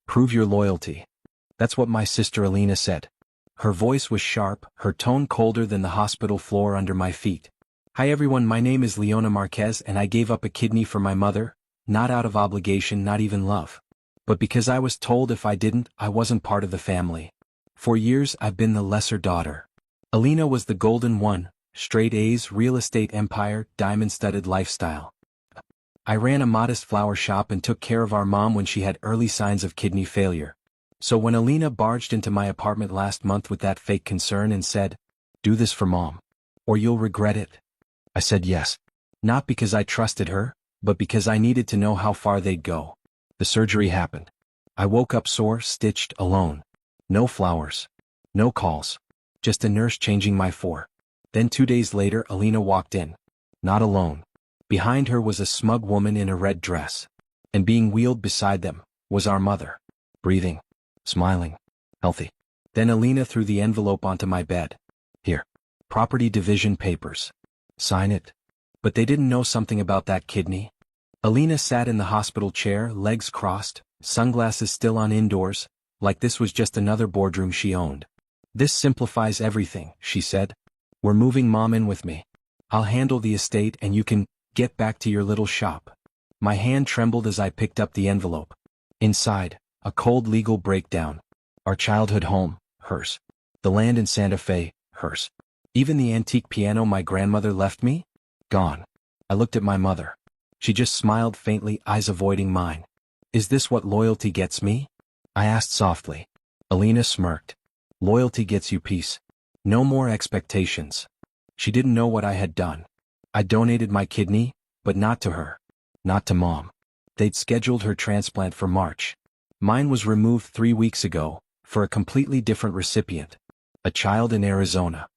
Prove your loyalty. That's what my sister Alina said. Her voice was sharp, her tone colder than the hospital floor under my feet. Hi everyone, my name is Leona Marquez and I gave up a kidney for my mother, not out of obligation, not even love. But because I was told if I didn't, I wasn't part of the family. For years I've been the lesser daughter. Alina was the golden one, straight A's, real estate empire, diamond-studded lifestyle. I ran a modest flower shop and took care of our mom when she had early signs of kidney failure. So when Alina barged into my apartment last month with that fake concern and said, "Do this for mom, or you'll regret it," I said yes. Not because I trusted her, but because I needed to know how far they'd go. The surgery happened. I woke up sore, stitched, alone. No flowers. No calls. Just a nurse changing my four. Then 2 days later Alina walked in. Not alone. Behind her was a smug woman in a red dress. And being wheeled beside them was our mother. Breathing. Smiling. Healthy. Then Alina threw the envelope onto my bed. Here. Property division papers. Sign it. But they didn't know something about that kidney. Alina sat in the hospital chair, legs crossed, sunglasses still on indoors, like this was just another boardroom she owned. "This simplifies everything," she said. "We're moving mom in with me. I'll handle the estate and you can get back to your little shop." My hand trembled as I picked up the envelope. Inside, a cold legal breakdown. Our childhood home, hers. The land in Santa Fe, hers. Even the antique piano my grandmother left me? Gone. I looked at my mother. She just smiled faintly, eyes avoiding mine. "Is this what loyalty gets me?" I asked softly. Alina smirked. "Loyalty gets you peace. No more expectations." She didn't know what I had done. I donated my kidney, but not to her. Not to mom. They'd scheduled her transplant for March. Mine was removed 3 weeks ago, for a completely different recipient. A child in Arizona.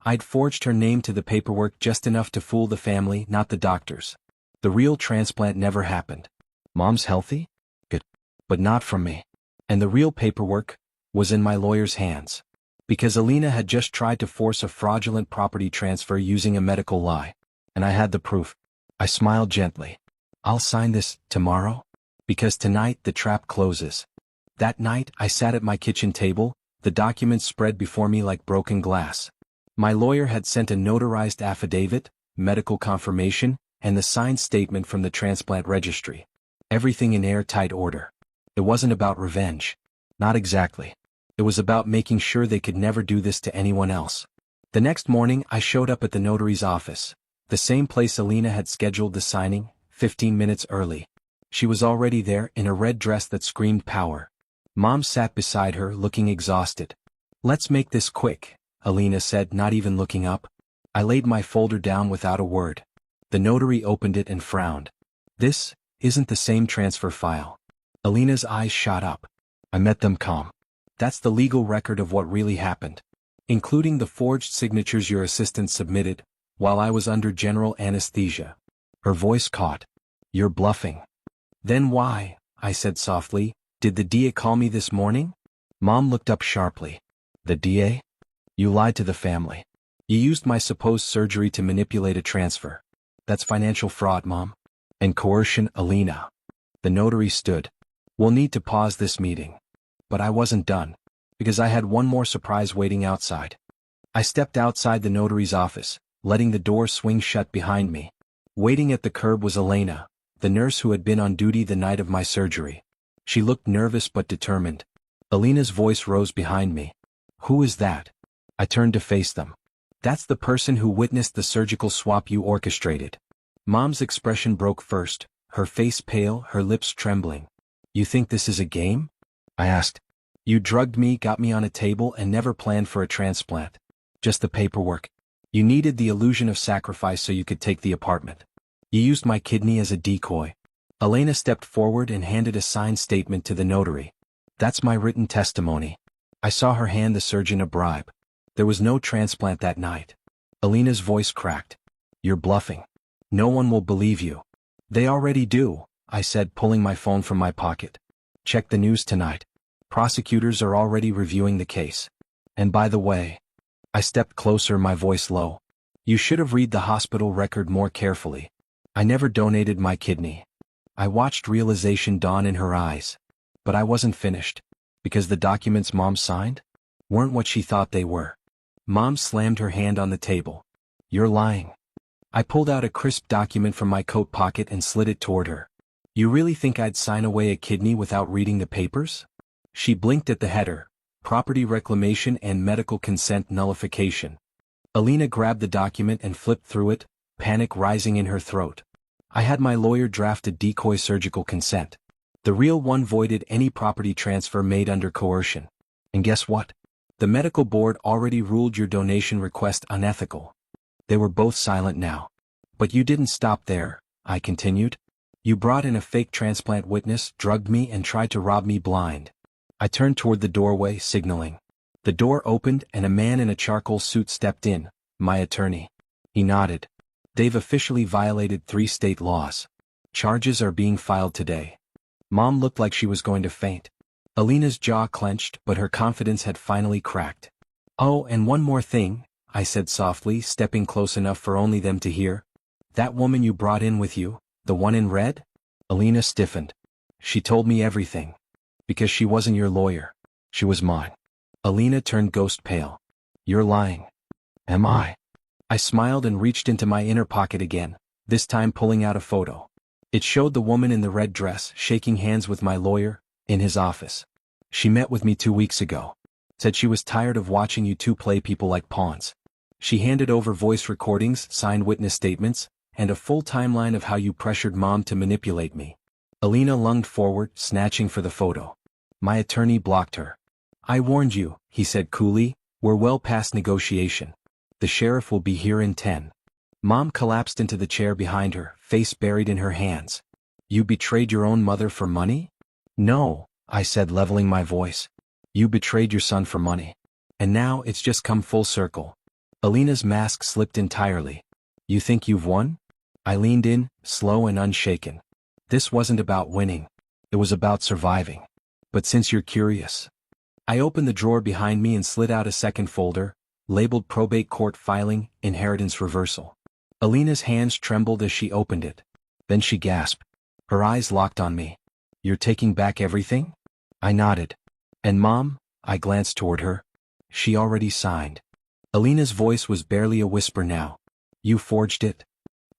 I'd forged her name to the paperwork just enough to fool the family, not the doctors. The real transplant never happened. Mom's healthy? Good. But not from me. And the real paperwork was in my lawyer's hands. Because Alina had just tried to force a fraudulent property transfer using a medical lie. And I had the proof. I smiled gently. "I'll sign this tomorrow? Because tonight the trap closes." That night I sat at my kitchen table, the documents spread before me like broken glass. My lawyer had sent a notarized affidavit, medical confirmation, and the signed statement from the transplant registry. Everything in airtight order. It wasn't about revenge. Not exactly. It was about making sure they could never do this to anyone else. The next morning I showed up at the notary's office, the same place Alina had scheduled the signing, 15 minutes early. She was already there in a red dress that screamed power. Mom sat beside her, looking exhausted. "Let's make this quick," Alina said, not even looking up. I laid my folder down without a word. The notary opened it and frowned. "This isn't the same transfer file." Alina's eyes shot up. I met them calm. "That's the legal record of what really happened. Including the forged signatures your assistant submitted, while I was under general anesthesia." Her voice caught. "You're bluffing." "Then why," I said softly, "did the DA call me this morning?" Mom looked up sharply. "The DA? You lied to the family. You used my supposed surgery to manipulate a transfer. That's financial fraud, Mom. And coercion, Alina." The notary stood. "We'll need to pause this meeting." But I wasn't done, because I had one more surprise waiting outside. I stepped outside the notary's office, letting the door swing shut behind me. Waiting at the curb was Elena, the nurse who had been on duty the night of my surgery. She looked nervous but determined. Alina's voice rose behind me. "Who is that?" I turned to face them. "That's the person who witnessed the surgical swap you orchestrated." Mom's expression broke first, her face pale, her lips trembling. "You think this is a game?" I asked. "You drugged me, got me on a table, and never planned for a transplant. Just the paperwork. You needed the illusion of sacrifice so you could take the apartment. You used my kidney as a decoy." Elena stepped forward and handed a signed statement to the notary. "That's my written testimony." I saw her hand the surgeon a bribe. There was no transplant that night. Elena's voice cracked. "You're bluffing. No one will believe you." "They already do," I said, pulling my phone from my pocket. "Check the news tonight. Prosecutors are already reviewing the case. And by the way," I stepped closer, my voice low, "you should have read the hospital record more carefully. I never donated my kidney." I watched realization dawn in her eyes. But I wasn't finished. Because the documents Mom signed weren't what she thought they were. Mom slammed her hand on the table. You're lying. I pulled out a crisp document from my coat pocket and slid it toward her. You really think I'd sign away a kidney without reading the papers? She blinked at the header, Property Reclamation and Medical Consent Nullification. Alina grabbed the document and flipped through it, panic rising in her throat. I had my lawyer draft a decoy surgical consent. The real one voided any property transfer made under coercion. And guess what? The medical board already ruled your donation request unethical. They were both silent now. But you didn't stop there, I continued. You brought in a fake transplant witness, drugged me and tried to rob me blind. I turned toward the doorway, signaling. The door opened and a man in a charcoal suit stepped in, my attorney. He nodded. They've officially violated 3 state laws. Charges are being filed today. Mom looked like she was going to faint. Alina's jaw clenched, but her confidence had finally cracked. Oh, and one more thing, I said softly, stepping close enough for only them to hear. That woman you brought in with you, the one in red? Alina stiffened. She told me everything. Because she wasn't your lawyer. She was mine. Alina turned ghost pale. You're lying. Am I? I smiled and reached into my inner pocket again, this time pulling out a photo. It showed the woman in the red dress shaking hands with my lawyer, in his office. She met with me 2 weeks ago. Said she was tired of watching you two play people like pawns. She handed over voice recordings, signed witness statements, and a full timeline of how you pressured Mom to manipulate me. Alina lunged forward, snatching for the photo. My attorney blocked her. I warned you, he said coolly, we're well past negotiation. The sheriff will be here in 10. Mom collapsed into the chair behind her, face buried in her hands. You betrayed your own mother for money? No, I said, leveling my voice. You betrayed your son for money. And now it's just come full circle. Alina's mask slipped entirely. You think you've won? I leaned in, slow and unshaken. This wasn't about winning. It was about surviving. But since you're curious. I opened the drawer behind me and slid out a second folder, labeled Probate Court Filing, Inheritance Reversal. Alina's hands trembled as she opened it. Then she gasped. Her eyes locked on me. You're taking back everything? I nodded. And Mom? I glanced toward her. She already signed. Alina's voice was barely a whisper now. You forged it?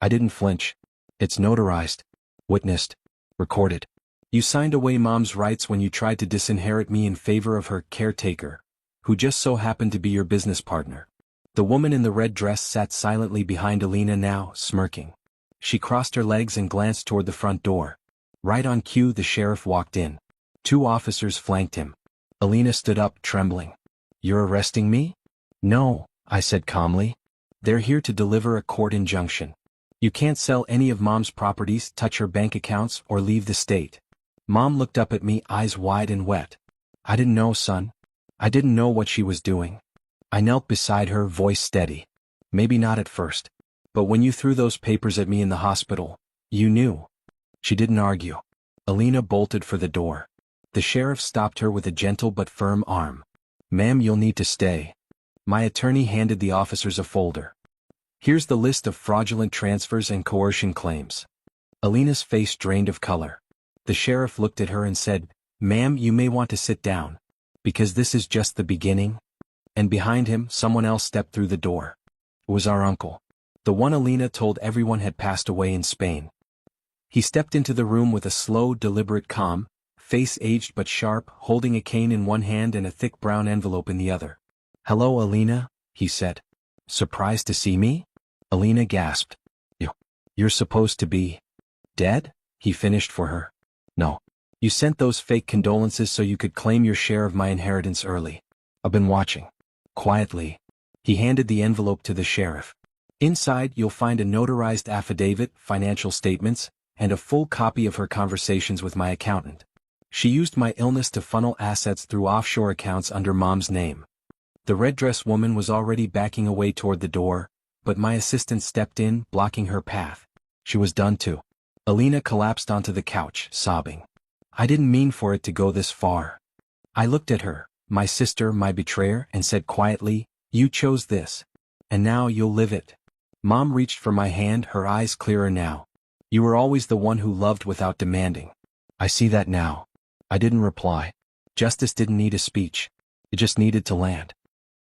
I didn't flinch. It's notarized. Witnessed. Recorded. You signed away Mom's rights when you tried to disinherit me in favor of her caretaker, who just so happened to be your business partner. The woman in the red dress sat silently behind Alina now, smirking. She crossed her legs and glanced toward the front door. Right on cue, the sheriff walked in. 2 officers flanked him. Alina stood up, trembling. You're arresting me? No, I said calmly. They're here to deliver a court injunction. You can't sell any of Mom's properties, touch her bank accounts, or leave the state. Mom looked up at me, eyes wide and wet. I didn't know, son. I didn't know what she was doing. I knelt beside her, voice steady. Maybe not at first. But when you threw those papers at me in the hospital, you knew. She didn't argue. Alina bolted for the door. The sheriff stopped her with a gentle but firm arm. Ma'am, you'll need to stay. My attorney handed the officers a folder. Here's the list of fraudulent transfers and coercion claims. Alina's face drained of color. The sheriff looked at her and said, Ma'am, you may want to sit down. Because this is just the beginning. And behind him, someone else stepped through the door. It was our uncle. The one Alina told everyone had passed away in Spain. He stepped into the room with a slow, deliberate calm, face aged but sharp, holding a cane in one hand and a thick brown envelope in the other. Hello, Alina, he said. Surprised to see me? Alina gasped. You're supposed to be dead? He finished for her. No. You sent those fake condolences so you could claim your share of my inheritance early. I've been watching. Quietly. He handed the envelope to the sheriff. Inside you'll find a notarized affidavit, financial statements, and a full copy of her conversations with my accountant. She used my illness to funnel assets through offshore accounts under Mom's name. The red dress woman was already backing away toward the door, but my assistant stepped in, blocking her path. She was done too. Alina collapsed onto the couch, sobbing. I didn't mean for it to go this far. I looked at her, my sister, my betrayer, and said quietly, You chose this. And now you'll live it. Mom reached for my hand, her eyes clearer now. You were always the one who loved without demanding. I see that now. I didn't reply. Justice didn't need a speech. It just needed to land.